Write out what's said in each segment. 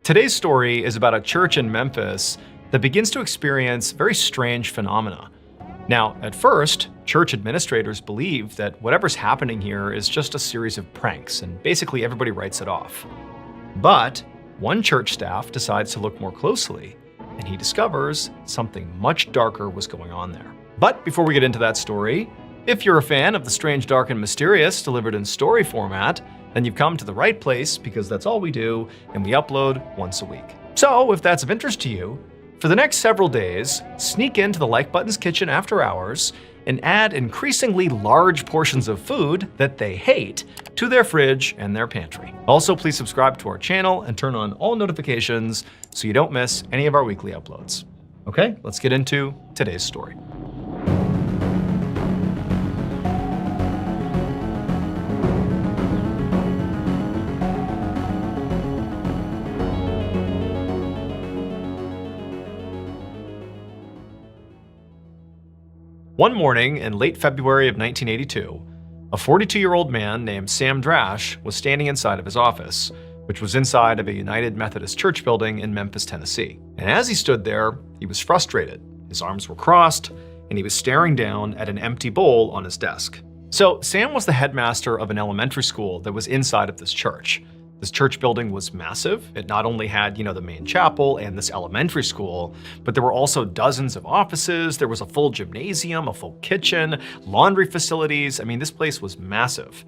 Today's story is about a church in Memphis that begins to experience very strange phenomena. Now, at first, church administrators believe that whatever's happening here is just a series of pranks, and basically everybody writes it off. But one church staff decides to look more closely, and he discovers something much darker was going on there. But before we get into that story, if you're a fan of the strange, dark, and mysterious delivered in story format, then you've come to the right place because that's all we do, and we upload once a week. So if that's of interest to you, for the next several days, sneak into the Like Button's kitchen after hours and add increasingly large portions of food that they hate to their fridge and their pantry. Also, please subscribe to our channel and turn on all notifications so you don't miss any of our weekly uploads. Okay, let's get into today's story. One morning in late February of 1982, a 42-year-old man named Sam Drash was standing inside of his office, which was inside of a United Methodist Church building in Memphis, Tennessee. And as he stood there, he was frustrated. His arms were crossed, and he was staring down at an empty bowl on his desk. So Sam was the headmaster of an elementary school that was inside of this church. This church building was massive. It not only had, the main chapel and this elementary school, but there were also dozens of offices. There was a full gymnasium, a full kitchen, laundry facilities. I mean, this place was massive.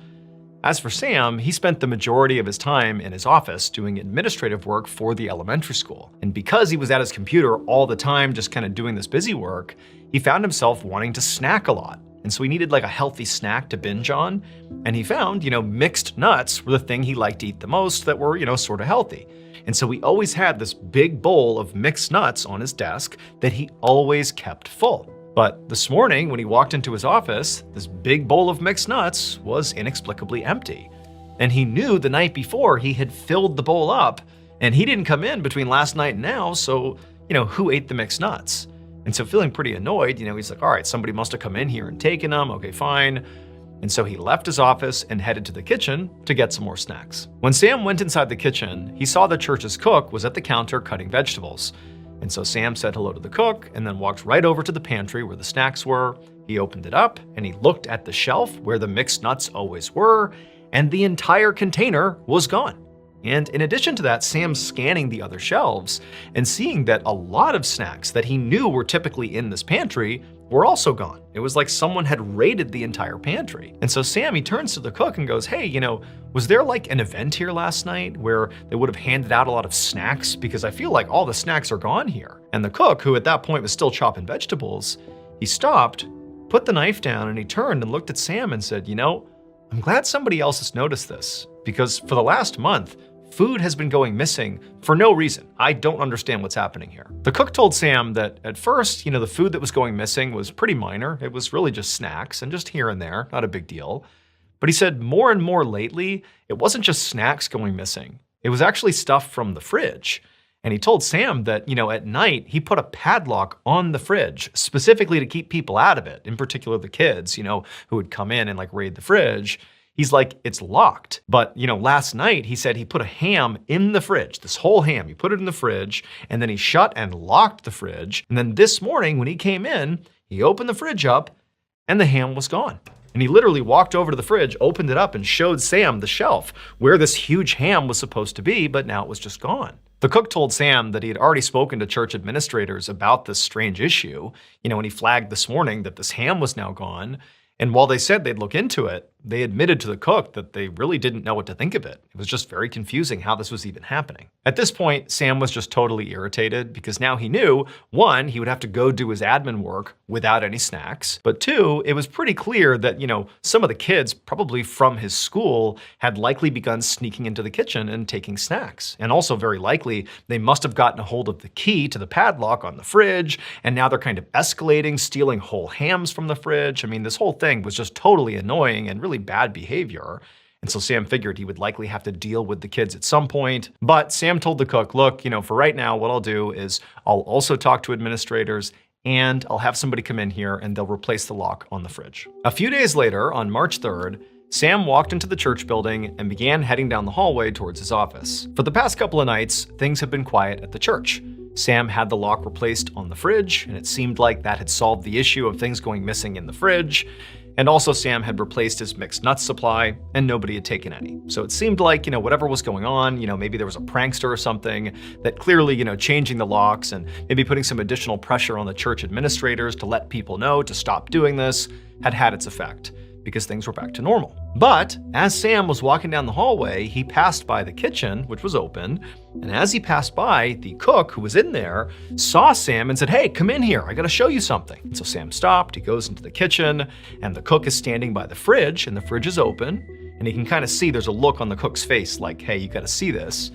As for Sam, he spent the majority of his time in his office doing administrative work for the elementary school. And because he was at his computer all the time, just kind of doing this busy work, he found himself wanting to snack a lot. And so he needed like a healthy snack to binge on. And he found, mixed nuts were the thing he liked to eat the most that were, sort of healthy. And so he always had this big bowl of mixed nuts on his desk that he always kept full. But this morning, when he walked into his office, this big bowl of mixed nuts was inexplicably empty. And he knew the night before he had filled the bowl up, and he didn't come in between last night and now, so, who ate the mixed nuts? And so feeling pretty annoyed, he's like, all right, somebody must have come in here and taken them, okay, fine. And so he left his office and headed to the kitchen to get some more snacks. When Sam went inside the kitchen, he saw the church's cook was at the counter cutting vegetables. And so Sam said hello to the cook and then walked right over to the pantry where the snacks were. He opened it up and he looked at the shelf where the mixed nuts always were, and the entire container was gone. And in addition to that, Sam's scanning the other shelves and seeing that a lot of snacks that he knew were typically in this pantry were also gone. It was like someone had raided the entire pantry. And so Sam, he turns to the cook and goes, hey, was there like an event here last night where they would have handed out a lot of snacks? Because I feel like all the snacks are gone here. And the cook, who at that point was still chopping vegetables, he stopped, put the knife down, and he turned and looked at Sam and said, I'm glad somebody else has noticed this, because for the last month, food has been going missing for no reason. I don't understand what's happening here. The cook told Sam that at first, the food that was going missing was pretty minor. It was really just snacks and just here and there, not a big deal. But he said more and more lately, it wasn't just snacks going missing. It was actually stuff from the fridge. And he told Sam that, at night, he put a padlock on the fridge specifically to keep people out of it, in particular the kids, who would come in and like raid the fridge. He's like, it's locked. But, last night he said he put a ham in the fridge, this whole ham. He put it in the fridge and then he shut and locked the fridge. And then this morning when he came in, he opened the fridge up and the ham was gone. And he literally walked over to the fridge, opened it up and showed Sam the shelf where this huge ham was supposed to be, but now it was just gone. The cook told Sam that he had already spoken to church administrators about this strange issue, when he flagged this morning that this ham was now gone. And while they said they'd look into it, they admitted to the cook that they really didn't know what to think of it. It was just very confusing how this was even happening. At this point, Sam was just totally irritated because now he knew, one, he would have to go do his admin work without any snacks. But two, it was pretty clear that, some of the kids, probably from his school, had likely begun sneaking into the kitchen and taking snacks. And also very likely, they must have gotten a hold of the key to the padlock on the fridge, and now they're kind of escalating, stealing whole hams from the fridge. I mean, this whole thing was just totally annoying and really bad behavior. And so Sam figured he would likely have to deal with the kids at some point. But Sam told the cook, look, for right now, what I'll do is I'll also talk to administrators and I'll have somebody come in here and they'll replace the lock on the fridge. A few days later, on March 3rd, Sam walked into the church building and began heading down the hallway towards his office. For the past couple of nights, things have been quiet at the church. Sam had the lock replaced on the fridge, and it seemed like that had solved the issue of things going missing in the fridge. And also Sam had replaced his mixed nuts supply, and nobody had taken any. So it seemed like, whatever was going on, maybe there was a prankster or something that clearly, changing the locks and maybe putting some additional pressure on the church administrators to let people know to stop doing this had its effect, because things were back to normal. But as Sam was walking down the hallway, he passed by the kitchen, which was open, and as he passed by, the cook who was in there saw Sam and said, "Hey, come in here, I gotta show you something." And so Sam stopped, he goes into the kitchen, and the cook is standing by the fridge, and the fridge is open, and he can kind of see there's a look on the cook's face like, "Hey, you gotta see this."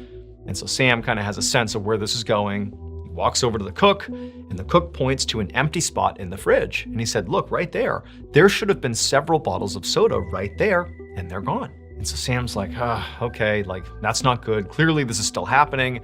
And so Sam kind of has a sense of where this is going. He walks over to the cook, and the cook points to an empty spot in the fridge. And he said, "Look, right there. There should have been several bottles of soda right there, and they're gone." And so Sam's like, okay, that's not good. Clearly this is still happening.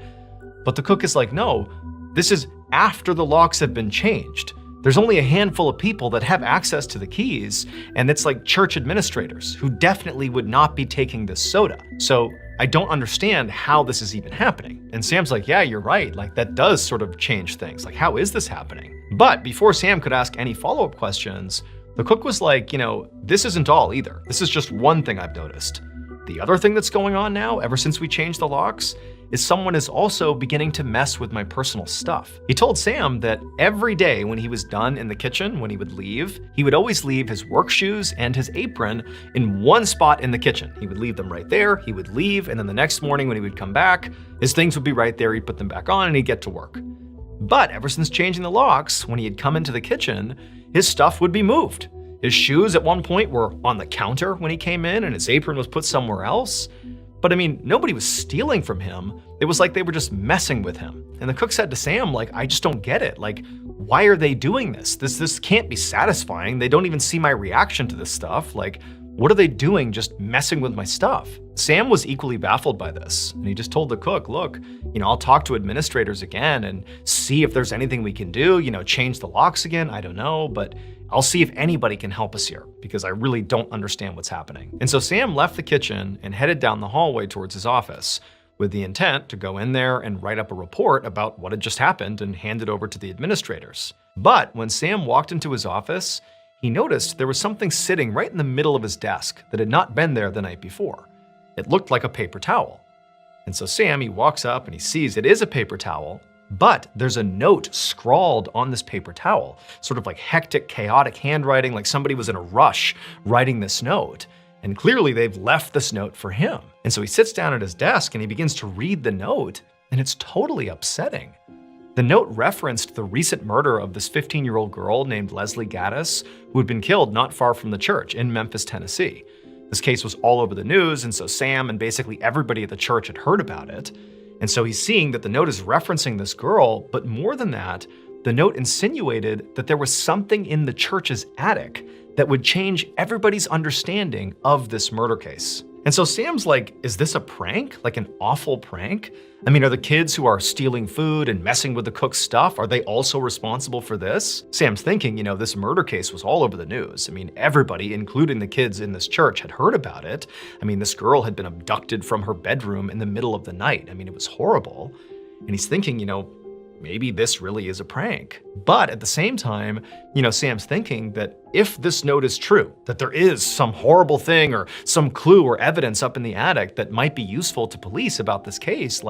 But the cook is like, "No, this is after the locks have been changed. There's only a handful of people that have access to the keys, and it's like church administrators who definitely would not be taking this soda. So I don't understand how this is even happening." And Sam's like, "Yeah, you're right. That does sort of change things. How is this happening?" But before Sam could ask any follow-up questions, the cook was like, "This isn't all either. This is just one thing I've noticed. The other thing that's going on now, ever since we changed the locks, is someone is also beginning to mess with my personal stuff." He told Sam that every day when he was done in the kitchen, when he would leave, he would always leave his work shoes and his apron in one spot in the kitchen. He would leave them right there, he would leave, and then the next morning when he would come back, his things would be right there, he'd put them back on, and he'd get to work. But ever since changing the locks, when he had come into the kitchen, his stuff would be moved. His shoes at one point were on the counter when he came in, and his apron was put somewhere else. But nobody was stealing from him. It was like they were just messing with him. And the cook said to Sam, "I just don't get it. Why are they doing this? This can't be satisfying. They don't even see my reaction to this stuff. What are they doing just messing with my stuff?" Sam was equally baffled by this, and he just told the cook, "Look, I'll talk to administrators again and see if there's anything we can do, change the locks again, I don't know, but I'll see if anybody can help us here, because I really don't understand what's happening." And so Sam left the kitchen and headed down the hallway towards his office, with the intent to go in there and write up a report about what had just happened and hand it over to the administrators. But when Sam walked into his office, he noticed there was something sitting right in the middle of his desk that had not been there the night before. It looked like a paper towel. And so Sam, he walks up and he sees it is a paper towel, but there's a note scrawled on this paper towel, sort of like hectic, chaotic handwriting, like somebody was in a rush writing this note. And clearly they've left this note for him. And so he sits down at his desk and he begins to read the note, and it's totally upsetting. The note referenced the recent murder of this 15-year-old girl named Leslie Gaddis, who had been killed not far from the church in Memphis, Tennessee. This case was all over the news, and so Sam and basically everybody at the church had heard about it. And so he's seeing that the note is referencing this girl, but more than that, the note insinuated that there was something in the church's attic that would change everybody's understanding of this murder case. And so Sam's like, is this a prank? Like an awful prank? Are the kids who are stealing food and messing with the cook's stuff, are they also responsible for this? Sam's thinking, this murder case was all over the news. Everybody, including the kids in this church, had heard about it. This girl had been abducted from her bedroom in the middle of the night. It was horrible. And he's thinking, maybe this really is a prank. But at the same time, Sam's thinking that if this note is true, that there is some horrible thing or some clue or evidence up in the attic that might be useful to police about this case,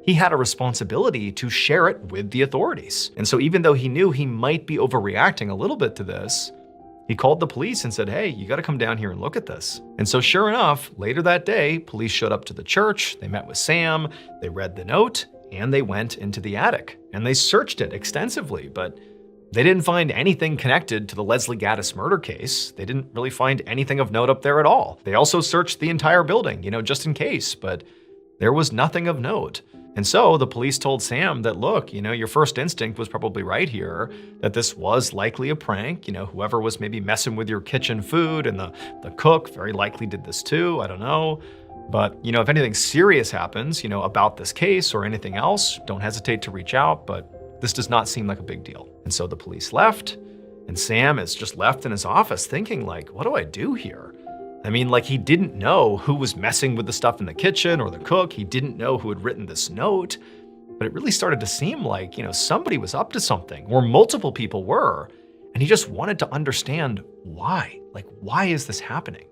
he had a responsibility to share it with the authorities. And so even though he knew he might be overreacting a little bit to this, he called the police and said, "Hey, you gotta come down here and look at this." And so sure enough, later that day, police showed up to the church, they met with Sam, they read the note, and they went into the attic. And they searched it extensively, but they didn't find anything connected to the Leslie Gaddis murder case. They didn't really find anything of note up there at all. They also searched the entire building, just in case, but there was nothing of note. And so the police told Sam that, look, your first instinct was probably right here, that this was likely a prank. Whoever was maybe messing with your kitchen food, and the cook very likely did this too, I don't know. But, if anything serious happens, about this case or anything else, don't hesitate to reach out, but this does not seem like a big deal. And so the police left, and Sam is just left in his office thinking what do I do here? I mean, like, he didn't know who was messing with the stuff in the kitchen or the cook. He didn't know who had written this note. But it really started to seem like, somebody was up to something, or multiple people were. And he just wanted to understand why. Like, why is this happening?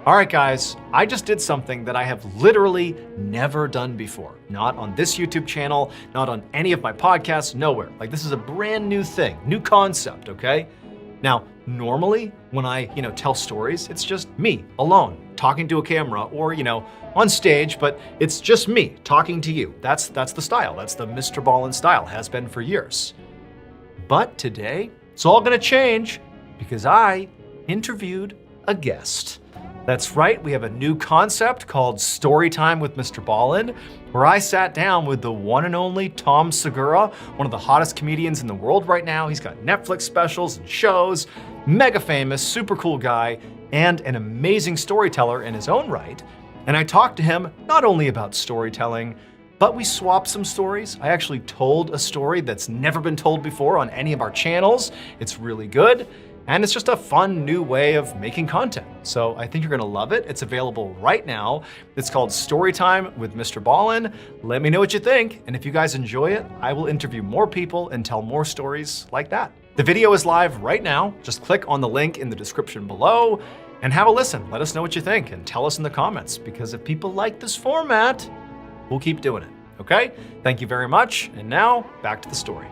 All right, guys, I just did something that I have literally never done before. Not on this YouTube channel, not on any of my podcasts, nowhere. Like, this is a brand new thing, new concept, okay? Now, normally when I, tell stories, it's just me alone talking to a camera or, on stage, but it's just me talking to you. That's the style. That's the Mr. Ballin style, has been for years. But today, it's all gonna change because I interviewed a guest. That's right, we have a new concept called Storytime with Mr. Ballin, where I sat down with the one and only Tom Segura, one of the hottest comedians in the world right now. He's got Netflix specials and shows, mega famous, super cool guy, and an amazing storyteller in his own right. And I talked to him not only about storytelling, but we swapped some stories. I actually told a story that's never been told before on any of our channels. It's really good. And it's just a fun new way of making content. So I think you're gonna love it. It's available right now. It's called Storytime with Mr. Ballin. Let me know what you think. And if you guys enjoy it, I will interview more people and tell more stories like that. The video is live right now. Just click on the link in the description below and have a listen. Let us know what you think and tell us in the comments, because if people like this format, we'll keep doing it, okay? Thank you very much. And now back to the story.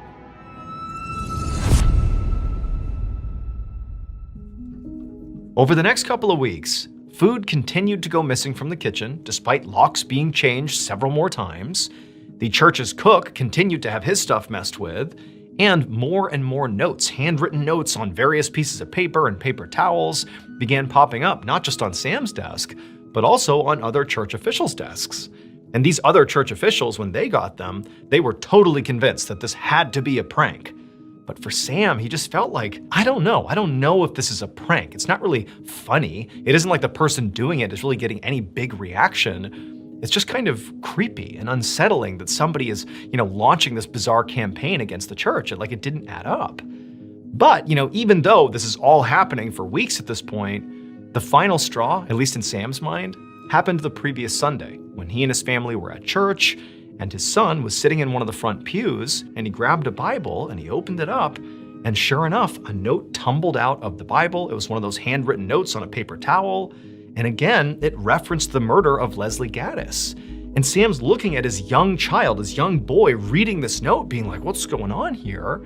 Over the next couple of weeks, food continued to go missing from the kitchen, despite locks being changed several more times. The church's cook continued to have his stuff messed with, and more notes, handwritten notes on various pieces of paper and paper towels, began popping up, not just on Sam's desk, but also on other church officials' desks. And these other church officials, when they got them, they were totally convinced that this had to be a prank. But for Sam, he just felt like, I don't know if this is a prank. It's not really funny. It isn't like the person doing it is really getting any big reaction. It's just kind of creepy and unsettling that somebody is, launching this bizarre campaign against the church. It didn't add up. But, even though this is all happening for weeks at this point, the final straw, at least in Sam's mind, happened the previous Sunday when he and his family were at church, and his son was sitting in one of the front pews, and he grabbed a Bible and he opened it up, and sure enough, a note tumbled out of the Bible. It was one of those handwritten notes on a paper towel, and again, it referenced the murder of Leslie Gaddis. And Sam's looking at his young child, his young boy, reading this note, being like, what's going on here?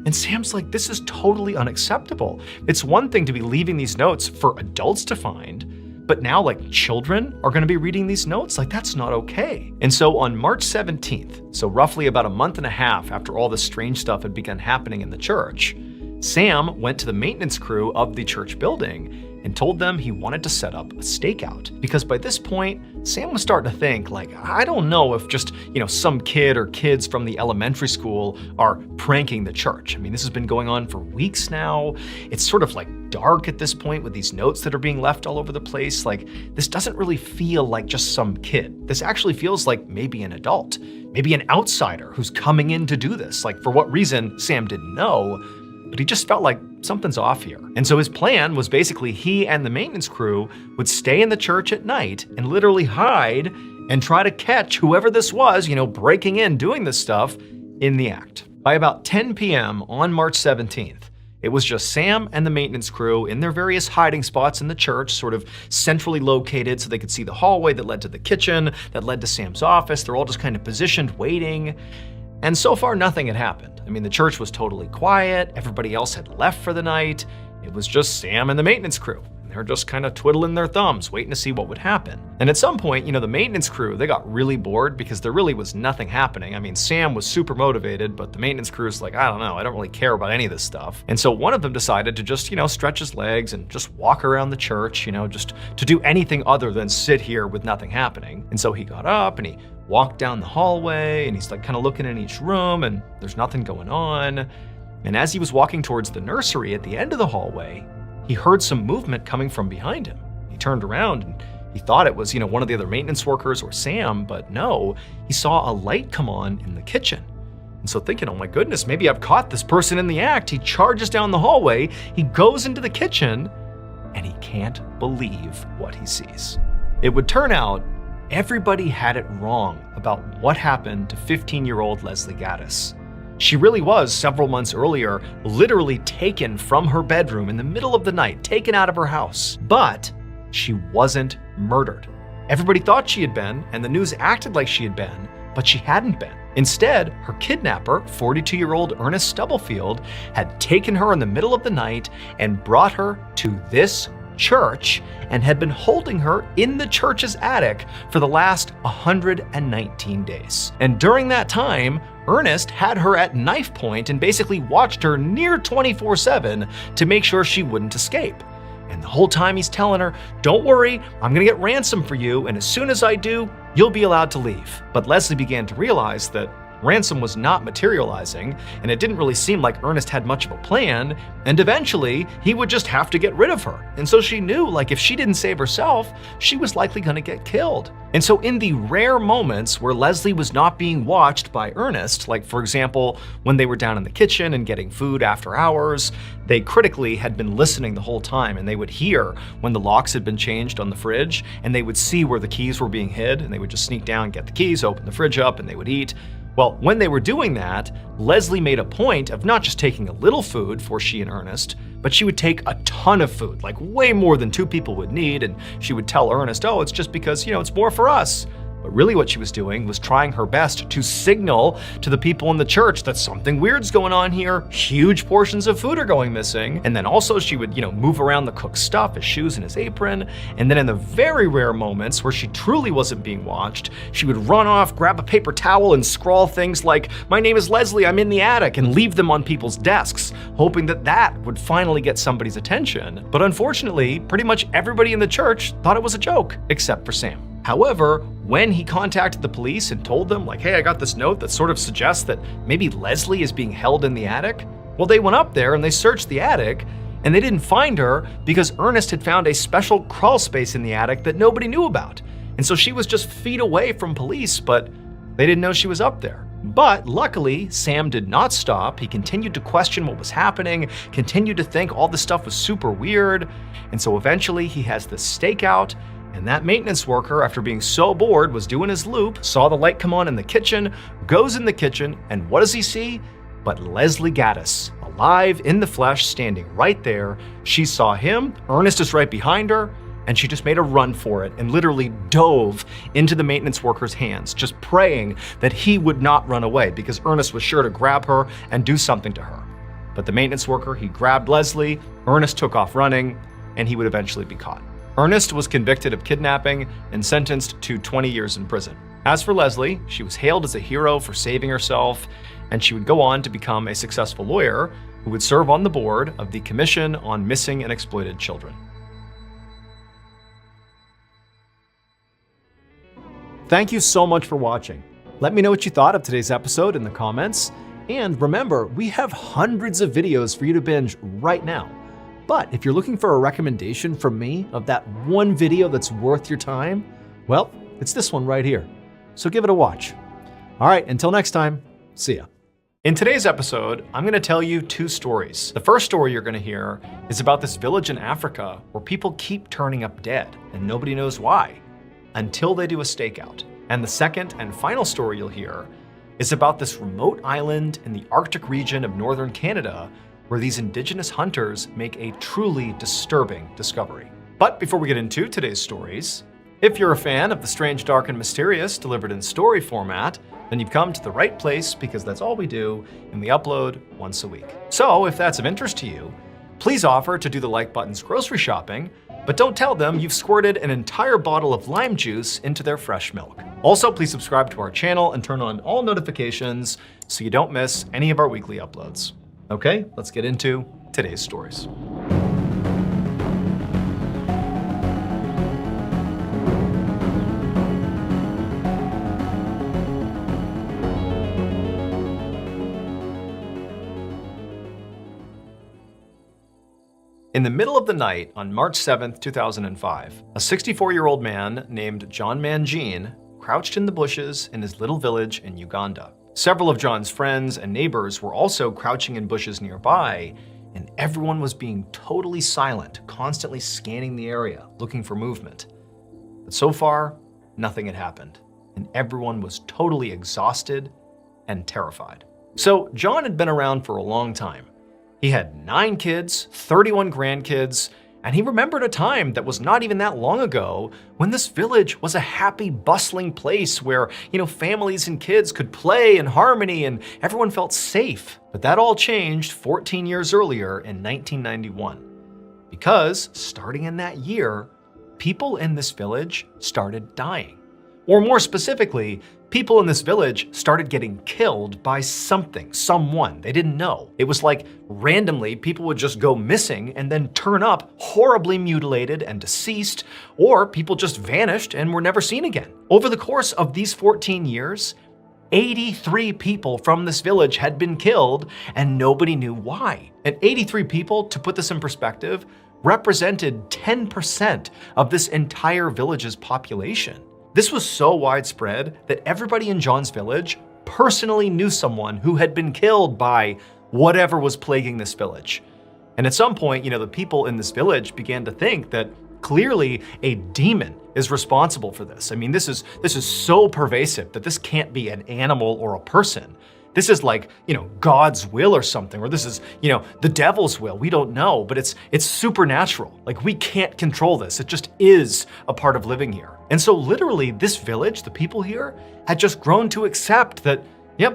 And Sam's like, this is totally unacceptable. It's one thing to be leaving these notes for adults to find, but now children are gonna be reading these notes? That's not okay. And so on March 17th, so roughly about a month and a half after all this strange stuff had begun happening in the church, Sam went to the maintenance crew of the church building and told them he wanted to set up a stakeout. Because by this point, Sam was starting to think, I don't know if just, some kid or kids from the elementary school are pranking the church. I mean, this has been going on for weeks now. It's sort of dark at this point with these notes that are being left all over the place. This doesn't really feel like just some kid. This actually feels like maybe an adult, maybe an outsider who's coming in to do this. For what reason, Sam didn't know, but he just felt like something's off here. And so his plan was basically he and the maintenance crew would stay in the church at night and literally hide and try to catch whoever this was, breaking in, doing this stuff in the act. By about 10 p.m. on March 17th, it was just Sam and the maintenance crew in their various hiding spots in the church, sort of centrally located so they could see the hallway that led to the kitchen, that led to Sam's office. They're all just kind of positioned, waiting. And so far, nothing had happened. I mean, the church was totally quiet. Everybody else had left for the night. It was just Sam and the maintenance crew. They're just kind of twiddling their thumbs, waiting to see what would happen. And at some point, the maintenance crew, they got really bored because there really was nothing happening. I mean, Sam was super motivated, but the maintenance crew's like, I don't know, I don't really care about any of this stuff. And so one of them decided to just, stretch his legs and just walk around the church, just to do anything other than sit here with nothing happening. And so he got up and he walked down the hallway and he's kind of looking in each room and there's nothing going on. And as he was walking towards the nursery at the end of the hallway, he heard some movement coming from behind him. He turned around and he thought it was, one of the other maintenance workers or Sam, but no, he saw a light come on in the kitchen. And so thinking, oh my goodness, maybe I've caught this person in the act, he charges down the hallway, he goes into the kitchen, and he can't believe what he sees. It would turn out everybody had it wrong about what happened to 15-year-old Leslie Gaddis. She really was, several months earlier, literally taken from her bedroom in the middle of the night, taken out of her house. But she wasn't murdered. Everybody thought she had been, and the news acted like she had been, but she hadn't been. Instead, her kidnapper, 42-year-old Ernest Stubblefield, had taken her in the middle of the night and brought her to this church and had been holding her in the church's attic for the last 119 days. And during that time, Ernest had her at knife point and basically watched her near 24/7 to make sure she wouldn't escape. And the whole time he's telling her, don't worry, I'm gonna get ransom for you, and as soon as I do, you'll be allowed to leave. But Leslie began to realize that ransom was not materializing, and it didn't really seem like Ernest had much of a plan, and eventually he would just have to get rid of her. And so she knew, like, if she didn't save herself, she was likely gonna get killed. And so in the rare moments where Leslie was not being watched by Ernest, like for example, when they were down in the kitchen and getting food after hours, they critically had been listening the whole time, and they would hear when the locks had been changed on the fridge, and they would see where the keys were being hid, and they would just sneak down, get the keys, open the fridge up, and they would eat. Well, when they were doing that, Leslie made a point of not just taking a little food for she and Ernest, but she would take a ton of food, like way more than two people would need, and she would tell Ernest, oh, it's just because, it's more for us. But really what she was doing was trying her best to signal to the people in the church that something weird's going on here, huge portions of food are going missing. And then also she would, move around the cook's stuff, his shoes and his apron. And then in the very rare moments where she truly wasn't being watched, she would run off, grab a paper towel and scrawl things like, my name is Leslie, I'm in the attic, and leave them on people's desks, hoping that that would finally get somebody's attention. But unfortunately, pretty much everybody in the church thought it was a joke, except for Sam. However, when he contacted the police and told them, like, hey, I got this note that sort of suggests that maybe Leslie is being held in the attic, well, they went up there and they searched the attic, and they didn't find her because Ernest had found a special crawl space in the attic that nobody knew about. And so she was just feet away from police, but they didn't know she was up there. But luckily, Sam did not stop. He continued to question what was happening, continued to think all this stuff was super weird. And so eventually he has this stakeout. And that maintenance worker, after being so bored, was doing his loop, saw the light come on in the kitchen, goes in the kitchen, and what does he see? But Leslie Gaddis, alive in the flesh, standing right there. She saw him, Ernest is right behind her, and she just made a run for it and literally dove into the maintenance worker's hands, just praying that he would not run away because Ernest was sure to grab her and do something to her. But the maintenance worker, he grabbed Leslie, Ernest took off running, and he would eventually be caught. Ernest was convicted of kidnapping and sentenced to 20 years in prison. As for Leslie, she was hailed as a hero for saving herself, and she would go on to become a successful lawyer who would serve on the board of the Commission on Missing and Exploited Children. Thank you so much for watching. Let me know what you thought of today's episode in the comments. And remember, we have hundreds of videos for you to binge right now. But if you're looking for a recommendation from me of that one video that's worth your time, well, it's this one right here. So give it a watch. All right, until next time, see ya. In today's episode, I'm gonna tell you two stories. The first story you're gonna hear is about this village in Africa where people keep turning up dead and nobody knows why until they do a stakeout. And the second and final story you'll hear is about this remote island in the Arctic region of northern Canada where these indigenous hunters make a truly disturbing discovery. But before we get into today's stories, if you're a fan of the strange, dark, and mysterious delivered in story format, then you've come to the right place because that's all we do, and we upload once a week. So if that's of interest to you, please offer to do the like button's grocery shopping, but don't tell them you've squirted an entire bottle of lime juice into their fresh milk. Also, please subscribe to our channel and turn on all notifications so you don't miss any of our weekly uploads. Okay, let's get into today's stories. In the middle of the night on March 7th, 2005, a 64-year-old man named John Mangine crouched in the bushes in his little village in Uganda. Several of John's friends and neighbors were also crouching in bushes nearby, and everyone was being totally silent, constantly scanning the area, looking for movement. But so far, nothing had happened, and everyone was totally exhausted and terrified. So John had been around for a long time. He had 9 kids, 31 grandkids, and he remembered a time that was not even that long ago when this village was a happy, bustling place where, families and kids could play in harmony and everyone felt safe. But that all changed 14 years earlier in 1991. Because starting in that year, people in this village started dying. Or more specifically, people in this village started getting killed by someone. They didn't know. It was like randomly people would just go missing and then turn up horribly mutilated and deceased, or people just vanished and were never seen again. Over the course of these 14 years, 83 people from this village had been killed and nobody knew why. And 83 people, to put this in perspective, represented 10% of this entire village's population. This was so widespread that everybody in John's village personally knew someone who had been killed by whatever was plaguing this village. And at some point, the people in this village began to think that clearly a demon is responsible for this. I mean, this is so pervasive that this can't be an animal or a person. This is like, God's will or something, or this is, the devil's will. We don't know, but it's supernatural. Like, we can't control this. It just is a part of living here. And so literally this village, the people here, had just grown to accept that,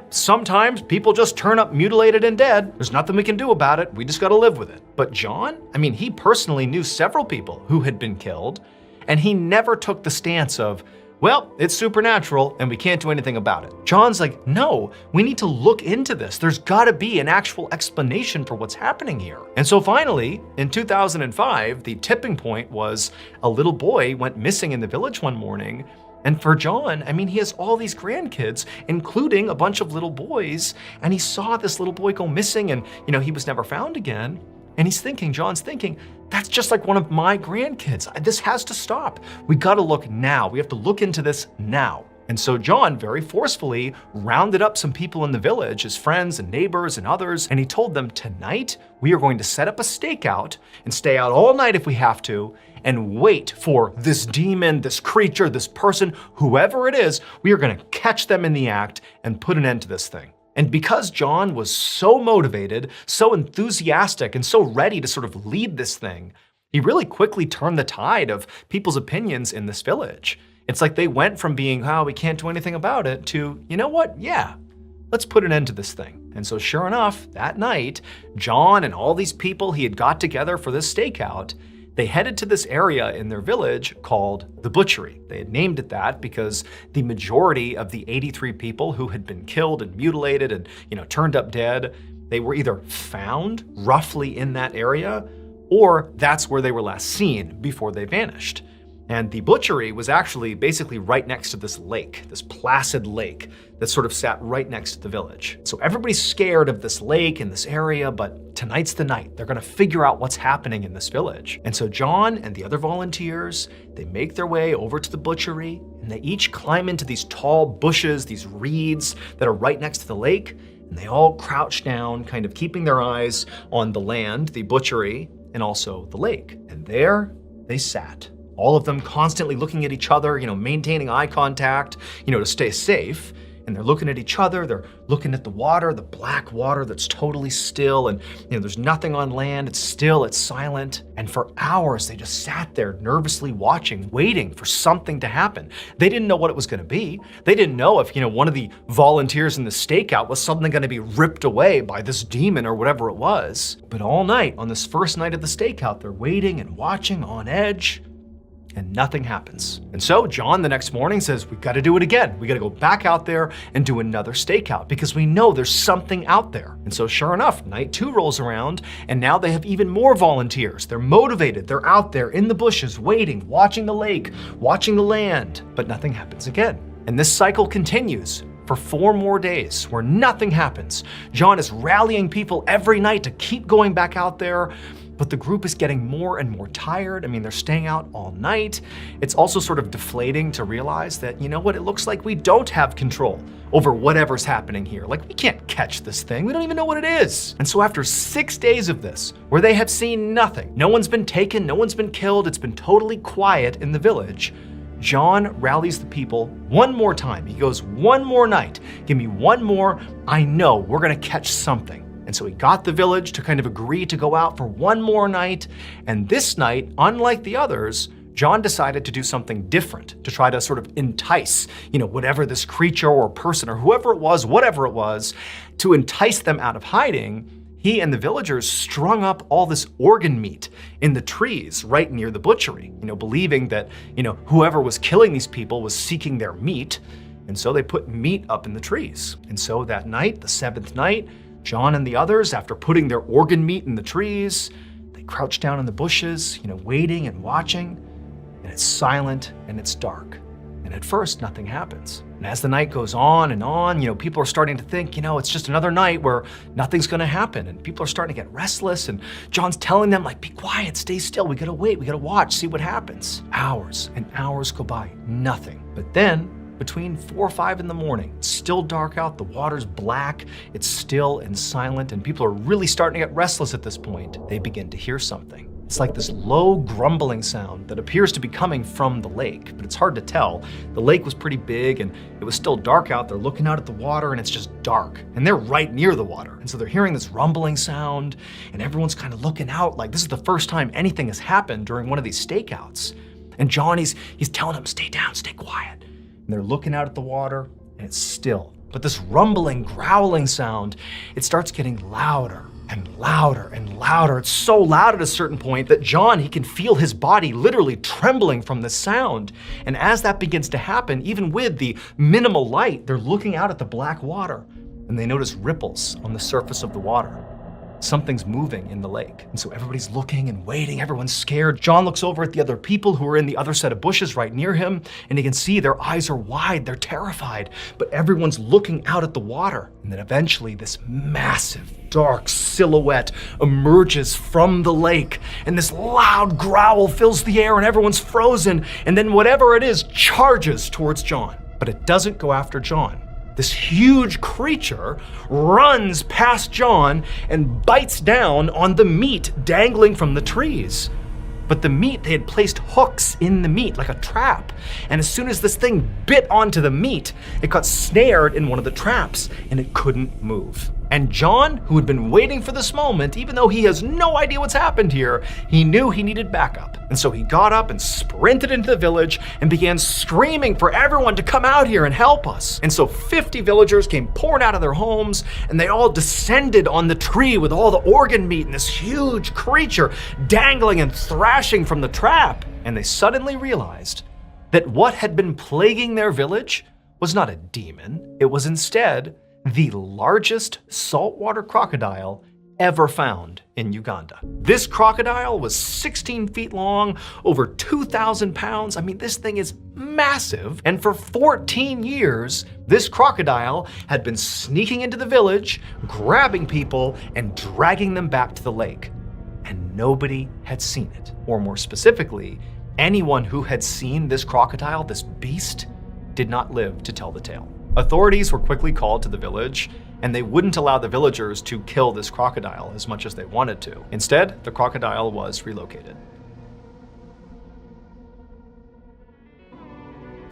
sometimes people just turn up mutilated and dead. There's nothing we can do about it. We just got to live with it. But John, he personally knew several people who had been killed, and he never took the stance of, well, it's supernatural and we can't do anything about it. John's like, no, we need to look into this. There's gotta be an actual explanation for what's happening here. And so finally, in 2005, the tipping point was a little boy went missing in the village one morning. And for John, he has all these grandkids, including a bunch of little boys, and he saw this little boy go missing and, he was never found again. And John's thinking, that's just like one of my grandkids. This has to stop. We gotta look now. We have to look into this now. And so John very forcefully rounded up some people in the village, his friends and neighbors and others, and he told them, tonight we are going to set up a stakeout and stay out all night if we have to, and wait for this demon, this creature, this person, whoever it is. We are gonna catch them in the act and put an end to this thing. And because John was so motivated, so enthusiastic, and so ready to sort of lead this thing, he really quickly turned the tide of people's opinions in this village. It's like they went from being, we can't do anything about it, to, you know what, yeah, let's put an end to this thing. And so sure enough, that night, John and all these people he had got together for this stakeout, they headed to this area in their village called the Butchery. They had named it that because the majority of the 83 people who had been killed and mutilated and, turned up dead, they were either found roughly in that area, or that's where they were last seen before they vanished. And the butchery was actually basically right next to this lake, this placid lake that sort of sat right next to the village. So everybody's scared of this lake and this area, but tonight's the night. They're gonna figure out what's happening in this village. And so John and the other volunteers, they make their way over to the butchery, and they each climb into these tall bushes, these reeds that are right next to the lake, and they all crouch down, kind of keeping their eyes on the land, the butchery, and also the lake. And there they sat. All of them constantly looking at each other, maintaining eye contact, to stay safe. And they're looking at each other, they're looking at the water, the black water that's totally still, and there's nothing on land, it's still, it's silent. And for hours, they just sat there nervously watching, waiting for something to happen. They didn't know what it was gonna be. They didn't know if, one of the volunteers in the stakeout was suddenly gonna be ripped away by this demon or whatever it was. But all night, on this first night of the stakeout, they're waiting and watching on edge, and nothing happens. And so John the next morning says, we've got to do it again. We got to go back out there and do another stakeout because we know there's something out there. And so sure enough, night 2 rolls around, and now they have even more volunteers. They're motivated, they're out there in the bushes, waiting, watching the lake, watching the land, but nothing happens again. And this cycle continues for 4 more days where nothing happens. John is rallying people every night to keep going back out there, But the group is getting more and more tired. I mean, they're staying out all night. It's also sort of deflating to realize that, you know what, it looks like we don't have control over whatever's happening here. Like, we can't catch this thing. We don't even know what it is. And so after 6 days of this, where they have seen nothing, no one's been taken, no one's been killed, it's been totally quiet in the village, John rallies the people one more time. He goes, one more night, give me one more, I know we're gonna catch something. And so he got the village to kind of agree to go out for one more night. And this night, unlike the others, John decided to do something different to try to sort of entice, whatever this creature or person or whoever it was, whatever it was, to entice them out of hiding. He and the villagers strung up all this organ meat in the trees right near the butchery, believing that, whoever was killing these people was seeking their meat. And so they put meat up in the trees. And so that night, the 7th night, John and the others, after putting their organ meat in the trees, they crouch down in the bushes, waiting and watching. And it's silent and it's dark. And at first, nothing happens. And as the night goes on, people are starting to think, it's just another night where nothing's gonna happen. And people are starting to get restless. And John's telling them, be quiet, stay still. We gotta wait, we gotta watch, see what happens. Hours and hours go by, nothing. But then, between 4 or 5 in the morning, it's still dark out, the water's black, it's still and silent, and people are really starting to get restless at this point. They begin to hear something. It's like this low grumbling sound that appears to be coming from the lake, but it's hard to tell. The lake was pretty big and it was still dark out. They're looking out at the water and it's just dark, and they're right near the water. And so they're hearing this rumbling sound, and everyone's kind of looking out like this is the first time anything has happened during one of these stakeouts. And John, he's telling them, stay down, stay quiet. And they're looking out at the water, and it's still. But this rumbling, growling sound, it starts getting louder and louder and louder. It's so loud at a certain point that John, he can feel his body literally trembling from the sound. And as that begins to happen, even with the minimal light, they're looking out at the black water, and they notice ripples on the surface of the water. Something's moving in the lake. And so everybody's looking and waiting, everyone's scared. John looks over at the other people who are in the other set of bushes right near him, and he can see their eyes are wide, they're terrified, but everyone's looking out at the water. And then eventually this massive, dark silhouette emerges from the lake, and this loud growl fills the air and everyone's frozen, and then whatever it is charges towards John. But it doesn't go after John. This huge creature runs past John and bites down on the meat dangling from the trees. But the meat, they had placed hooks in the meat like a trap. And as soon as this thing bit onto the meat, it got snared in one of the traps and it couldn't move. And John, who had been waiting for this moment, even though he has no idea what's happened here, he knew he needed backup. And so he got up and sprinted into the village and began screaming for everyone to come out here and help us. And so 50 villagers came pouring out of their homes, and they all descended on the tree with all the organ meat and this huge creature dangling and thrashing from the trap. And they suddenly realized that what had been plaguing their village was not a demon. It was instead the largest saltwater crocodile ever found in Uganda. This crocodile was 16 feet long, over 2,000 pounds. I mean, this thing is massive. And for 14 years, this crocodile had been sneaking into the village, grabbing people, and dragging them back to the lake. And nobody had seen it. Or more specifically, anyone who had seen this crocodile, this beast, did not live to tell the tale. Authorities were quickly called to the village, and they wouldn't allow the villagers to kill this crocodile as much as they wanted to. Instead, the crocodile was relocated.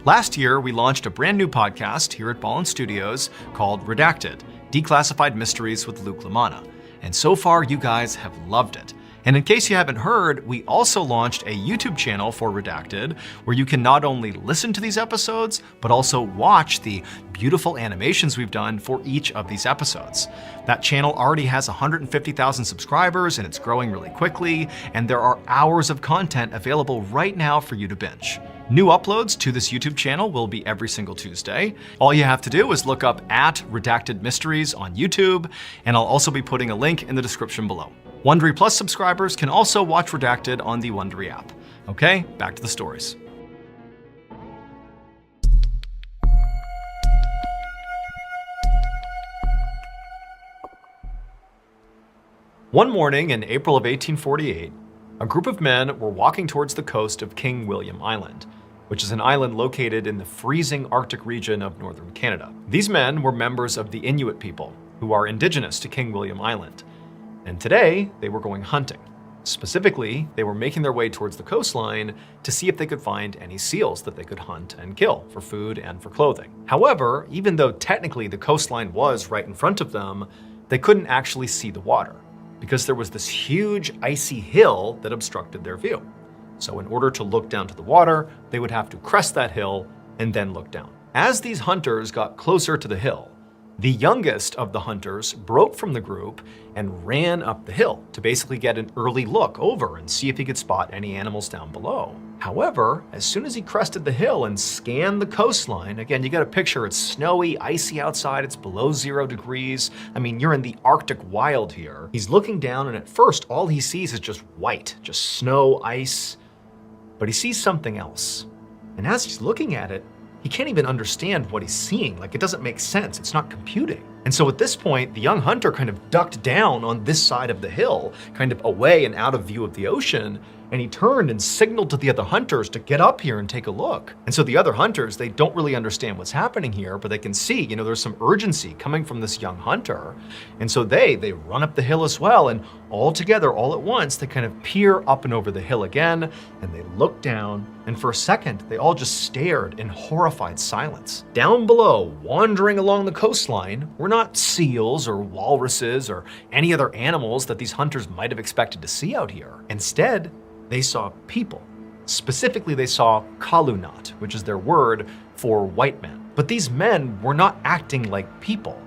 Last year, we launched a brand new podcast here at Ballin Studios called Redacted: Declassified Mysteries with Luke LaManna. And so far, you guys have loved it. And in case you haven't heard, we also launched a YouTube channel for Redacted, where you can not only listen to these episodes, but also watch the beautiful animations we've done for each of these episodes. That channel already has 150,000 subscribers, and it's growing really quickly, and there are hours of content available right now for you to binge. New uploads to this YouTube channel will be every single Tuesday. All you have to do is look up @Redacted Mysteries on YouTube, and I'll also be putting a link in the description below. Wondery Plus subscribers can also watch Redacted on the Wondery app. Okay, back to the stories. One morning in April of 1848, a group of men were walking towards the coast of King William Island, which is an island located in the freezing Arctic region of northern Canada. These men were members of the Inuit people, who are indigenous to King William Island. And today, they were going hunting. Specifically, they were making their way towards the coastline to see if they could find any seals that they could hunt and kill for food and for clothing. However, even though technically the coastline was right in front of them, they couldn't actually see the water because there was this huge icy hill that obstructed their view. So in order to look down to the water, they would have to crest that hill and then look down. As these hunters got closer to the hill, the youngest of the hunters broke from the group and ran up the hill to basically get an early look over and see if he could spot any animals down below. However, as soon as he crested the hill and scanned the coastline, again, you got a picture, it's snowy, icy outside, it's below 0 degrees. I mean, you're in the Arctic wild here. He's looking down and at first all he sees is just white, just snow, ice, but he sees something else. And as he's looking at it, he can't even understand what he's seeing. Like, it doesn't make sense. It's not computing. And so at this point, the young hunter kind of ducked down on this side of the hill, kind of away and out of view of the ocean. And he turned and signaled to the other hunters to get up here and take a look. And so the other hunters, they don't really understand what's happening here, but they can see, there's some urgency coming from this young hunter. And so they run up the hill as well. And all together, all at once, they kind of peer up and over the hill again, and they look down. And for a second, they all just stared in horrified silence. Down below, wandering along the coastline, were not seals or walruses or any other animals that these hunters might have expected to see out here. Instead, they saw people. Specifically, they saw Kalunat, which is their word for white men. But these men were not acting like people.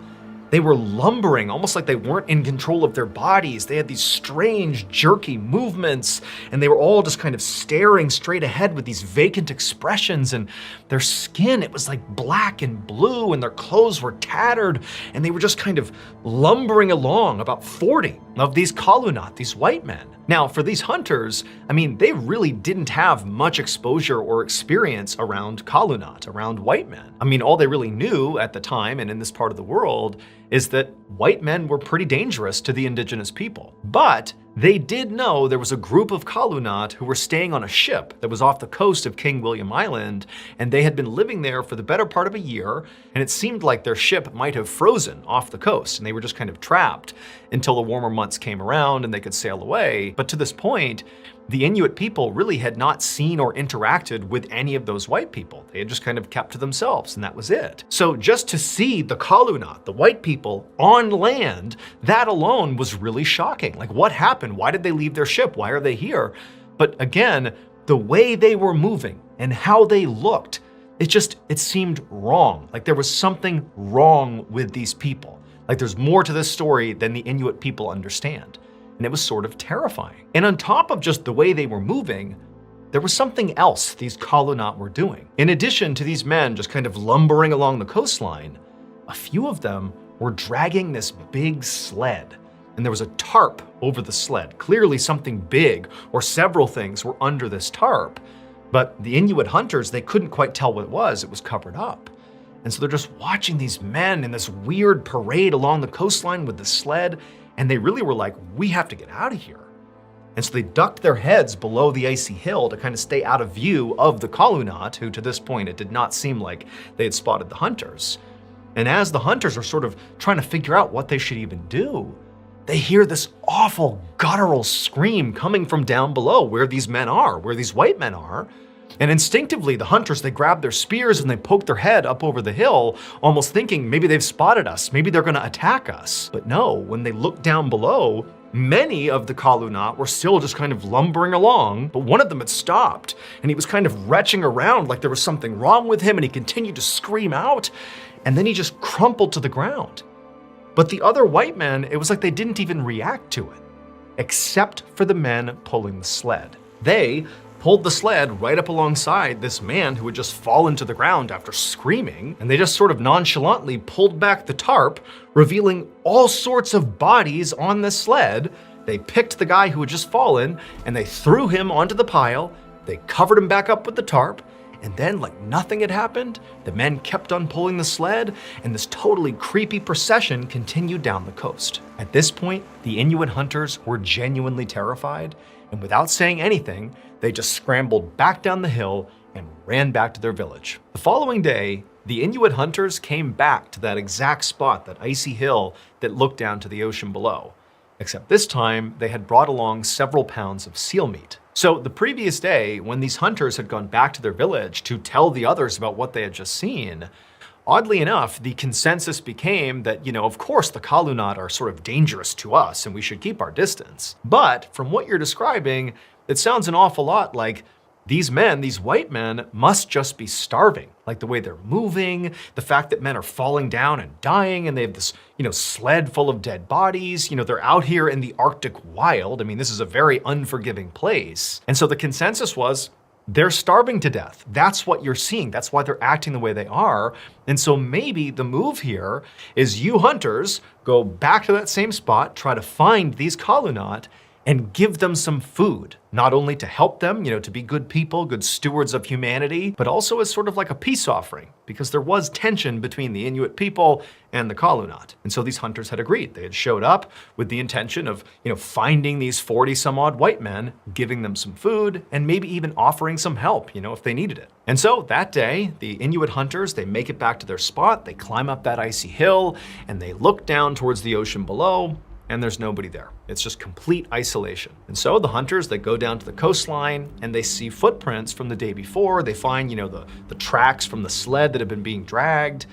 They were lumbering, almost like they weren't in control of their bodies. They had these strange, jerky movements, and they were all just kind of staring straight ahead with these vacant expressions. And their skin, it was like black and blue, and their clothes were tattered, and they were just kind of lumbering along, about 40 of these Kalunat, these white men. Now, for these hunters, they really didn't have much exposure or experience around Kalunat, around white men. All they really knew at the time and in this part of the world is that white men were pretty dangerous to the indigenous people. But they did know there was a group of Kalunat who were staying on a ship that was off the coast of King William Island, and they had been living there for the better part of a year, and it seemed like their ship might have frozen off the coast, and they were just kind of trapped until the warmer months came around and they could sail away. But to this point, the Inuit people really had not seen or interacted with any of those white people. They had just kind of kept to themselves, and that was it. So just to see the Kalunat, the white people, on land, that alone was really shocking. Like, what happened? Why did they leave their ship? Why are they here? But again, the way they were moving and how they looked, it seemed wrong. Like there was something wrong with these people. Like there's more to this story than the Inuit people understand. And it was sort of terrifying. And on top of just the way they were moving, there was something else these Kalunat were doing. In addition to these men just kind of lumbering along the coastline, a few of them were dragging this big sled. And there was a tarp over the sled. Clearly something big or several things were under this tarp. But the Inuit hunters, they couldn't quite tell what it was. It was covered up. And so they're just watching these men in this weird parade along the coastline with the sled. And they really were like, we have to get out of here. And so they ducked their heads below the icy hill to kind of stay out of view of the Kalunat, who to this point, it did not seem like they had spotted the hunters. And as the hunters are sort of trying to figure out what they should even do, they hear this awful guttural scream coming from down below where these men are, where these white men are. And instinctively, the hunters, they grab their spears and they poke their head up over the hill, almost thinking maybe they've spotted us, maybe they're gonna attack us. But no, when they look down below, many of the Kalunat were still just kind of lumbering along, but one of them had stopped, and he was kind of retching around like there was something wrong with him, and he continued to scream out, and then he just crumpled to the ground. But the other white men, it was like they didn't even react to it, except for the men pulling the sled. They pulled the sled right up alongside this man who had just fallen to the ground after screaming, and they just sort of nonchalantly pulled back the tarp, revealing all sorts of bodies on the sled. They picked the guy who had just fallen, and they threw him onto the pile, they covered him back up with the tarp, And then, like nothing had happened, the men kept on pulling the sled, and this totally creepy procession continued down the coast. At this point, the Inuit hunters were genuinely terrified, and without saying anything, they just scrambled back down the hill and ran back to their village. The following day, the Inuit hunters came back to that exact spot, that icy hill that looked down to the ocean below. Except this time, they had brought along several pounds of seal meat. So the previous day, when these hunters had gone back to their village to tell the others about what they had just seen, oddly enough, the consensus became that, of course the Kalunat are sort of dangerous to us and we should keep our distance. But from what you're describing, it sounds an awful lot like these men, these white men, must just be starving. Like the way they're moving, the fact that men are falling down and dying, and they have this, sled full of dead bodies. They're out here in the Arctic wild. I mean, this is a very unforgiving place. And so the consensus was, they're starving to death. That's what you're seeing. That's why they're acting the way they are. And so maybe the move here is you hunters go back to that same spot, try to find these Kalunat, and give them some food, not only to help them, to be good people, good stewards of humanity, but also as sort of like a peace offering, because there was tension between the Inuit people and the Kalunat. And so these hunters had agreed. They had showed up with the intention of, finding these 40 some odd white men, giving them some food, and maybe even offering some help, if they needed it. And so that day, the Inuit hunters, they make it back to their spot, they climb up that icy hill, and they look down towards the ocean below, and there's nobody there. It's just complete isolation. And so the hunters, they go down to the coastline and they see footprints from the day before. They find, the tracks from the sled that have been being dragged,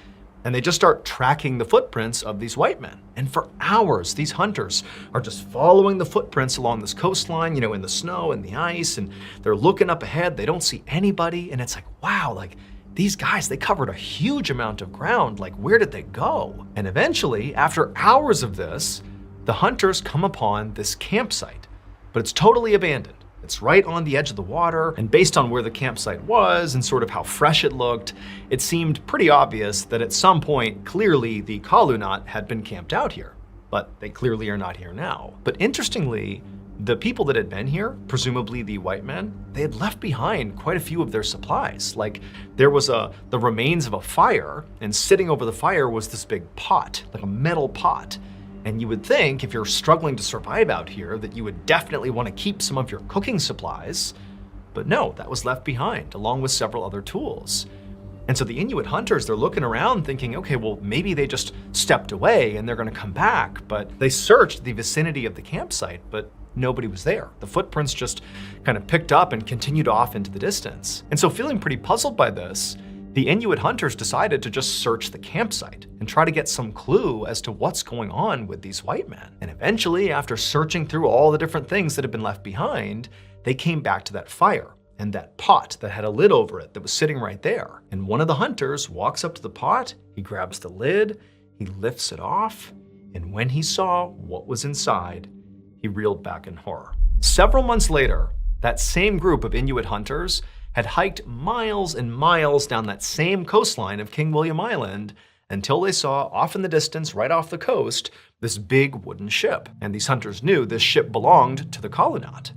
and they just start tracking the footprints of these white men. And for hours, these hunters are just following the footprints along this coastline, in the snow and the ice, and they're looking up ahead. They don't see anybody, and it's like, wow, like these guys, they covered a huge amount of ground. Like, where did they go? And eventually, after hours of this, the hunters come upon this campsite, but it's totally abandoned. It's right on the edge of the water, and based on where the campsite was and sort of how fresh it looked, it seemed pretty obvious that at some point, clearly the Kalunat had been camped out here, but they clearly are not here now. But interestingly, the people that had been here, presumably the white men, they had left behind quite a few of their supplies. Like there was the remains of a fire, and sitting over the fire was this big pot, like a metal pot. And you would think, if you're struggling to survive out here, that you would definitely want to keep some of your cooking supplies. But no, that was left behind, along with several other tools. And so the Inuit hunters, they're looking around thinking, okay, well, maybe they just stepped away and they're going to come back. But they searched the vicinity of the campsite, but nobody was there. The footprints just kind of picked up and continued off into the distance. And so feeling pretty puzzled by this, the Inuit hunters decided to just search the campsite and try to get some clue as to what's going on with these white men. And eventually, after searching through all the different things that had been left behind, they came back to that fire and that pot that had a lid over it that was sitting right there. And one of the hunters walks up to the pot, he grabs the lid, he lifts it off, and when he saw what was inside, he reeled back in horror. Several months later, that same group of Inuit hunters had hiked miles and miles down that same coastline of King William Island until they saw off in the distance, right off the coast, this big wooden ship. And these hunters knew this ship belonged to the Kalunat.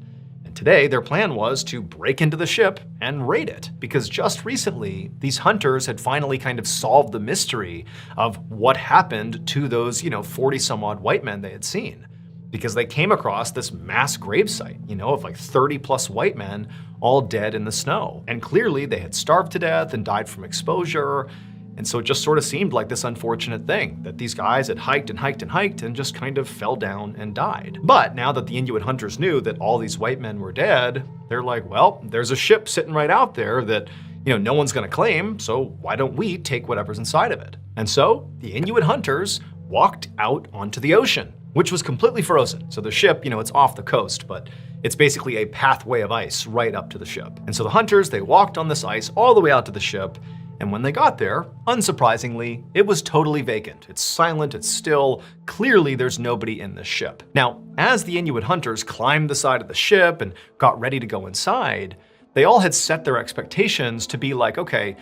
And today, their plan was to break into the ship and raid it, because just recently, these hunters had finally kind of solved the mystery of what happened to those, 40 some odd white men they had seen. Because they came across this mass gravesite, of like 30 plus white men all dead in the snow. And clearly they had starved to death and died from exposure. And so it just sort of seemed like this unfortunate thing that these guys had hiked and hiked and hiked and just kind of fell down and died. But now that the Inuit hunters knew that all these white men were dead, they're like, well, there's a ship sitting right out there that, no one's gonna claim, so why don't we take whatever's inside of it? And so the Inuit hunters walked out onto the ocean, which was completely frozen. So the ship, it's off the coast, but it's basically a pathway of ice right up to the ship. And so the hunters, they walked on this ice all the way out to the ship, and when they got there, unsurprisingly, it was totally vacant. It's silent, it's still, clearly there's nobody in this ship. Now, as the Inuit hunters climbed the side of the ship and got ready to go inside, they all had set their expectations to be like, okay,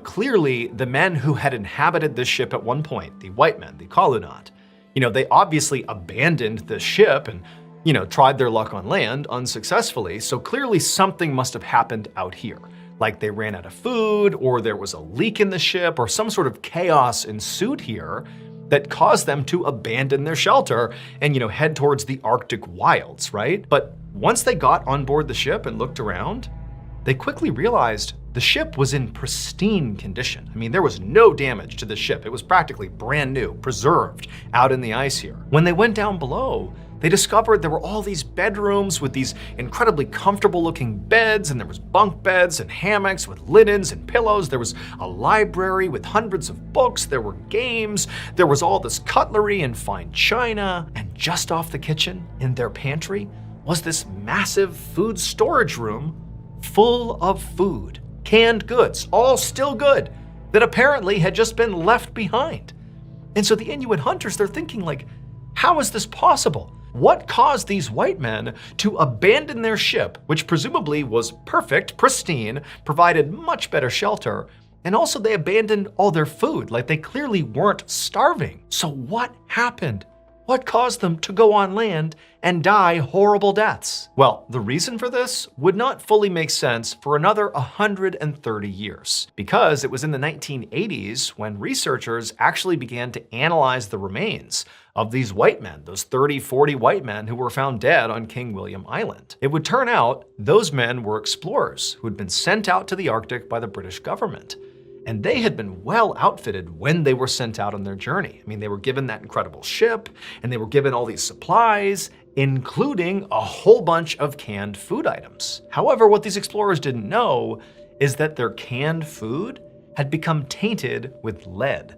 clearly the men who had inhabited this ship at one point, the white men, the Kalunat, they obviously abandoned the ship and, tried their luck on land unsuccessfully. So clearly something must have happened out here. like they ran out of food, or there was a leak in the ship, or some sort of chaos ensued here that caused them to abandon their shelter and, head towards the Arctic wilds, right? But once they got on board the ship and looked around, they quickly realized the ship was in pristine condition. I mean, there was no damage to the ship. It was practically brand new, preserved out in the ice here. When they went down below, they discovered there were all these bedrooms with these incredibly comfortable looking beds, and there was bunk beds and hammocks with linens and pillows. There was a library with hundreds of books. There were games. There was all this cutlery and fine china. And just off the kitchen, in their pantry, was this massive food storage room full of food, canned goods, all still good, that apparently had just been left behind. And so the Inuit hunters, they're thinking like, how is this possible? What caused these white men to abandon their ship, which presumably was perfect, pristine, provided much better shelter, and also they abandoned all their food, like they clearly weren't starving. So what happened? What caused them to go on land and die horrible deaths? Well, the reason for this would not fully make sense for another 130 years, because it was in the 1980s when researchers actually began to analyze the remains of these white men, those 30, 40 white men who were found dead on King William Island. It would turn out those men were explorers who had been sent out to the Arctic by the British government. And they had been well outfitted when they were sent out on their journey. I mean, they were given that incredible ship, and they were given all these supplies, including a whole bunch of canned food items. However, what these explorers didn't know is that their canned food had become tainted with lead.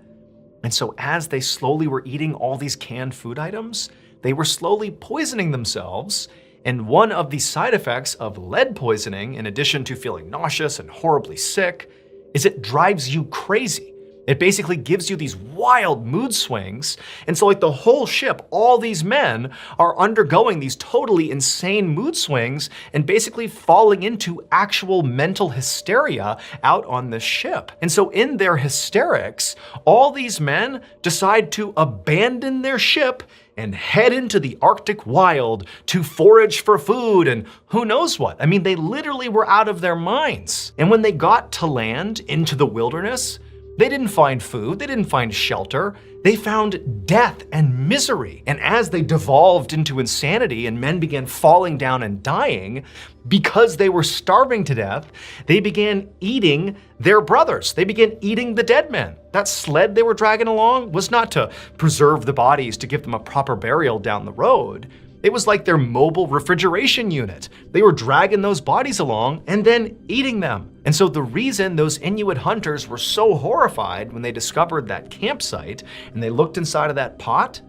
And so as they slowly were eating all these canned food items, they were slowly poisoning themselves. And one of the side effects of lead poisoning, in addition to feeling nauseous and horribly sick, is it drives you crazy. It basically gives you these wild mood swings. And so like the whole ship, all these men are undergoing these totally insane mood swings and basically falling into actual mental hysteria out on this ship. And so in their hysterics, all these men decide to abandon their ship and head into the Arctic wild to forage for food and who knows what. I mean, they literally were out of their minds. And when they got to land into the wilderness, they didn't find food, they didn't find shelter, they found death and misery. And as they devolved into insanity and men began falling down and dying, because they were starving to death, they began eating their brothers. They began eating the dead men. That sled they were dragging along was not to preserve the bodies to give them a proper burial down the road. It was like their mobile refrigeration unit. They were dragging those bodies along and then eating them. And so the reason those Inuit hunters were so horrified when they discovered that campsite and they looked inside of that pot,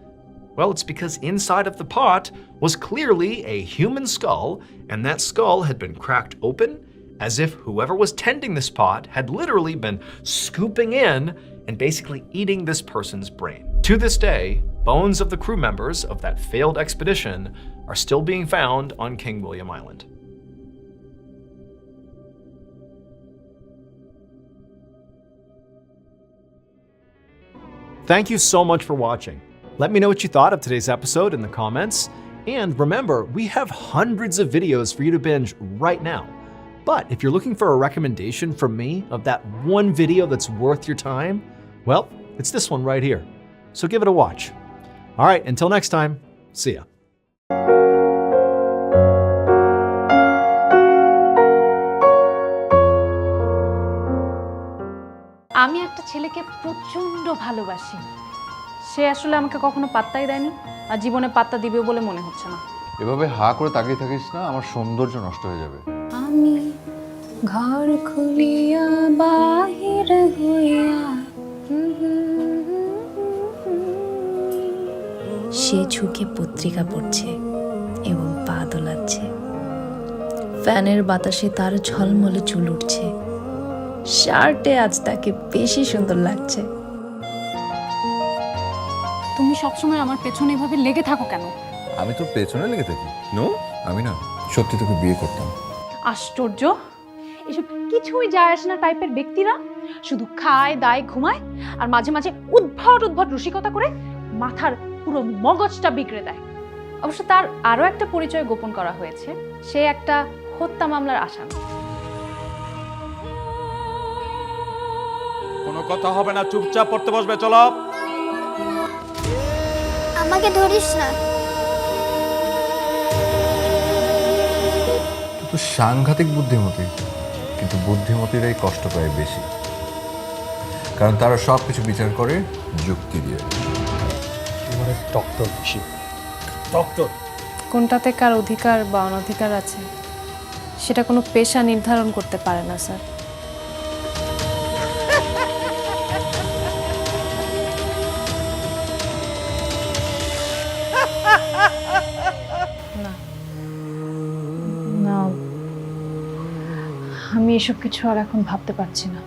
well, it's because inside of the pot was clearly a human skull, and that skull had been cracked open as if whoever was tending this pot had literally been scooping in and basically eating this person's brain. To this day, bones of the crew members of that failed expedition are still being found on King William Island. Thank you so much for watching. Let me know what you thought of today's episode in the comments. And remember, we have hundreds of videos for you to binge right now. But if you're looking for a recommendation from me of that one video that's worth your time, well, it's this one right here. So give it a watch. All right, until next time, see ya. আমি একটা ছেলেকে প্রচন্ড ভালোবাসি। সে আসলে আমাকে কখনো পাত্তাই দেয়নি আর জীবনে পাত্তা দিবে বলে মনে হচ্ছে না। এভাবে হা করে তাকিয়ে থাকিস না, আমার সৌন্দর্য নষ্ট হয়ে যাবে। আমি ঘর খুলিয়া বাহির হইয়া সে ঝুঁকে পত্রিকা পড়ছে এবং পা দোলাচ্ছে। ফ্যানের বাতাসে তার ঝলমলে চুল উঠছে। শার্টে আজ তাকে বেশি সুন্দর লাগছে। তুমি সবসময় আমার পেছনে এভাবে লেগে থাকো কেন? আমি তোর পেছনে লেগে থাকি? নো, আমি না সত্যি তোকে বিয়ে করতাম। আশ্চর্য, এসব কিছুই যায় আসে না টাইপের ব্যক্তিরা শুধু খায় দায় ঘুমায় আর মাঝে মাঝে উদ্ভট উদ্ভট রসিকতা করে মাথার পুরো মগজটা বিগড়ে দেয়। অবশ্য তার আরো একটা পরিচয় গোপন করা হয়েছে, সে একটা হত্যা মামলার আসামি। কোনো কথা হবে না, চুপচাপ পড়তে বসবে। চলো। আমাকে ধরিস না। তুই তো সাংঘাতিক বুদ্ধিমতী, কিন্তু বুদ্ধিমতীরাই কষ্ট পায় বেশি, কারণ তারা সব কিছু বিচার করে যুক্তি দিয়ে। ডক্টর বেশি, ডক্টর। কোনটাতে কার অধিকার বা অনধিকার আছে সেটা কোনো পেশা নির্ধারণ করতে পারে না স্যার। না না, আমি এসব কিছু আর এখন ভাবতে পারছি না।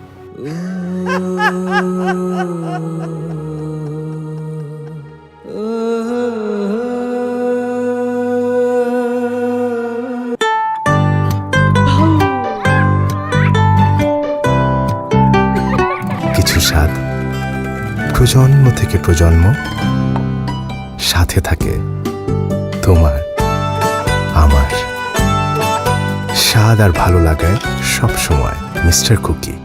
কিছু স্বাদ প্রজন্ম থেকে প্রজন্ম সাথে থাকে, তোমার আমার। স্বাদ আর ভালো লাগায় সব সময় মিস্টার কুকি।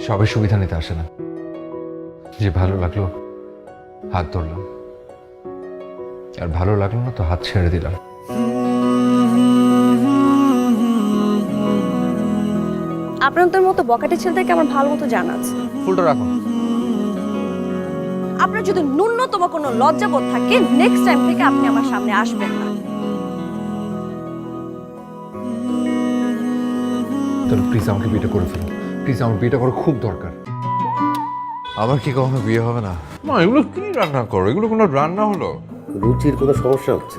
সবাই সুবিধা নিতে আসে না, যে ভালো লাগলো হাত ধরলাম, আর ভালো লাগলো না তো হাত ছেড়ে দিলাম। আপনাদের মতো বকাটে ছেলেদেরকে আমার ভালো মতো জানা আছে। ফুলটা রাখুন। আপনার যদি ন্যূনতম কোনো লজ্জাবোধ থাকে, নেক্সট টাইম থেকে আপনি আমার সামনে আসবেন না। তাহলে প্লিজ আমাকে বিয়েটা করে ফেলুন, প্লিজ। আমার বিয়েটা করা খুব দরকার। আবার কি কখনো বিয়ে হবে না? মা, এগুলো কি রান্না করো? এগুলো কোনো রান্না হলো? রুচির কোনো সমস্যা হচ্ছে?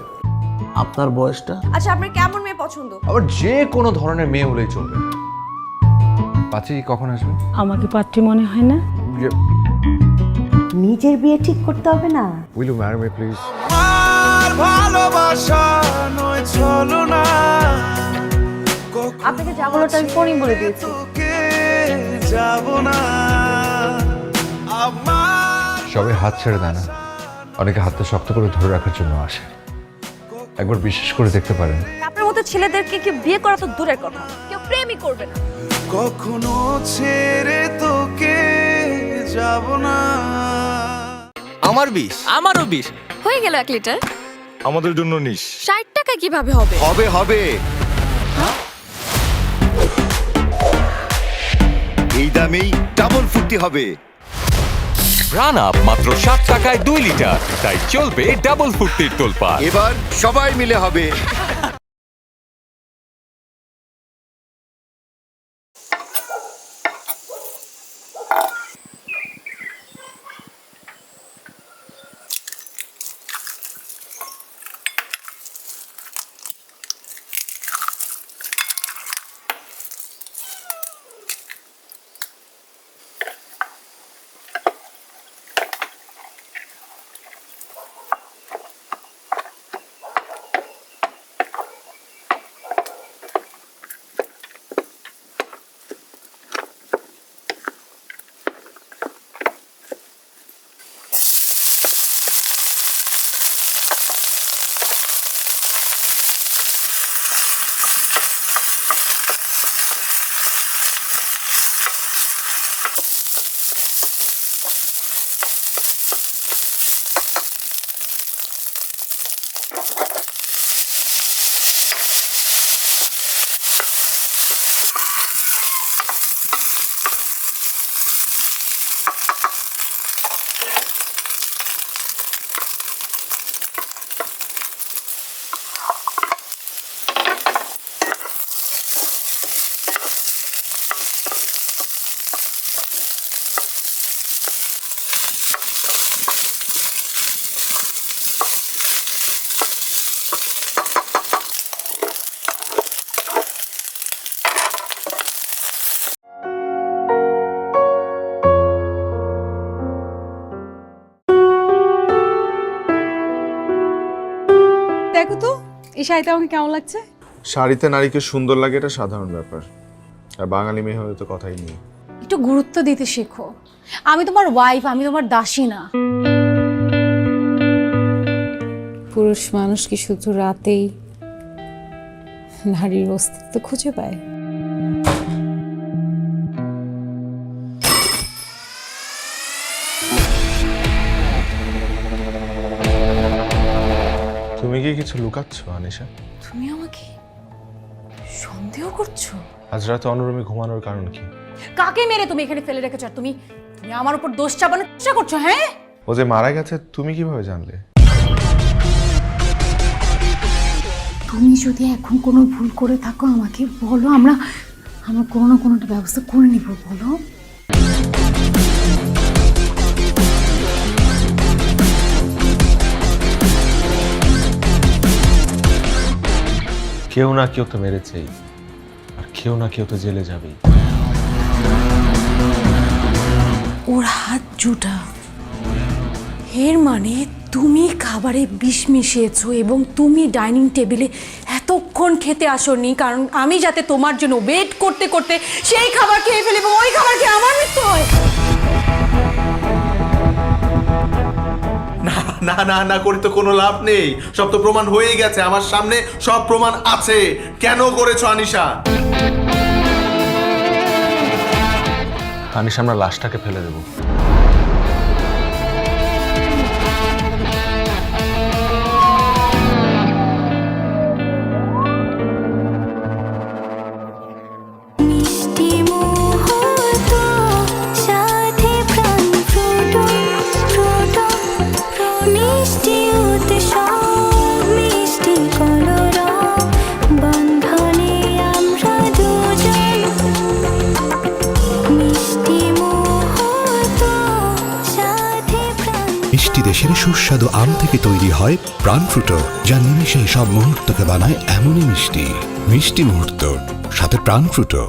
আপনার বয়সটা? আচ্ছা, আপনার কেমন মেয়ে পছন্দ? আবার যে কোনো ধরনের মেয়ে হলেই চলবে। পাচি কখন আসবে? আমাকে পাত্রী মনে হয় না। নিজের বিয়ে ঠিক করতে হবে না? Will you marry me please? ভালোবাসা নয় চলো না, আপনাকে যা বলাটা আমি ফোনই বলে দিয়েছি। যাব না। সবাই হাত ছেড়ে দেয় না, অনেকে হাতটা শক্ত করে ধরে রাখার জন্য আসে। একবার বিশ্বাস করে দেখতে পারেন। আপনার মতো ছেলেদেরকে কেউ বিয়ে করা তো দূরের কথা, কেউ প্রেমই করবে না। কখনো ছেড়ে তোকে যাব না। আমার 20। আমারও 20। হয়ে গেল 1 লিটার। আমাদের জন্য নিস। 60 টাকা কিভাবে হবে? হবে হবে। এই দামেই ডাবল ফুটি হবে। রান আপ মাত্র 7 টাকায় 2 লিটার, তাই চলবে ডাবল ফুটির তোলপাড়। এবার সবাই মিলে হবে। দেখো তো এই শাড়িতে আমাকে কেমন লাগছে? শাড়িতে নারীকে সুন্দর লাগে এটা সাধারণ ব্যাপার, আর বাঙালি মেয়ে হলে তো কথাই নেই। একটু গুরুত্ব দিতে শেখো। আমি তোমার ওয়াইফ, আমি তোমার দাসী না। পুরুষ মানুষ কি শুধু রাতেই নারীর অস্তিত্ব খুঁজে পায়? তুমি কি কিছু লুকাচ্ছ আনিশা? তুমি আমাকে সন্দেহ করছো? আজ রাতে অনুরমে ঘুমানোর কারণ কি? কাকে মেরে তুমি এখানে ফেলে রেখেছো? আর তুমি তুমি আমার উপর দোষ চাপানোর চেষ্টা করছো? হ্যাঁ, ও যে মারা গেছে তুমি কিভাবে জানলে? তুমি যদি এখন কোনো ভুল করে থাকো আমাকে বলো, আমরা কোনো না কোনো একটা ব্যবস্থা করে নিব। বলো। কেউ না কেউ তো মেরেছেই, আর কেউ না কেউ তো জেলে যাবেই। ওর হাত জুটা, এর মানে তুমি খাবারে বিষ মিশিয়েছো এবং তুমি ডাইনিং টেবিলে এতক্ষণ খেতে আসোনি কারণ আমি যাতে তোমার জন্য ওয়েট করতে করতে সেই খাবার খেয়ে ফেলি এবং ওই খাবার খেয়ে আমার মৃত্যু হয়। না না না না করে তো কোনো লাভ নেই, সব তো প্রমাণ হয়েই গেছে, আমার সামনে সব প্রমাণ আছে। কেন করেছো আনিশা? আনিশা, আমরা লাশটাকে ফেলে দেবো। মিষ্টি দেশের সুস্বাদু আম থেকে তৈরি হয় প্রাণ ফ্রুটো, যা নিমিষেই সব মুহূর্তকে বানায় এমনই মিষ্টি। মিষ্টি মুহূর্ত, সাথে প্রাণ ফ্রুটো।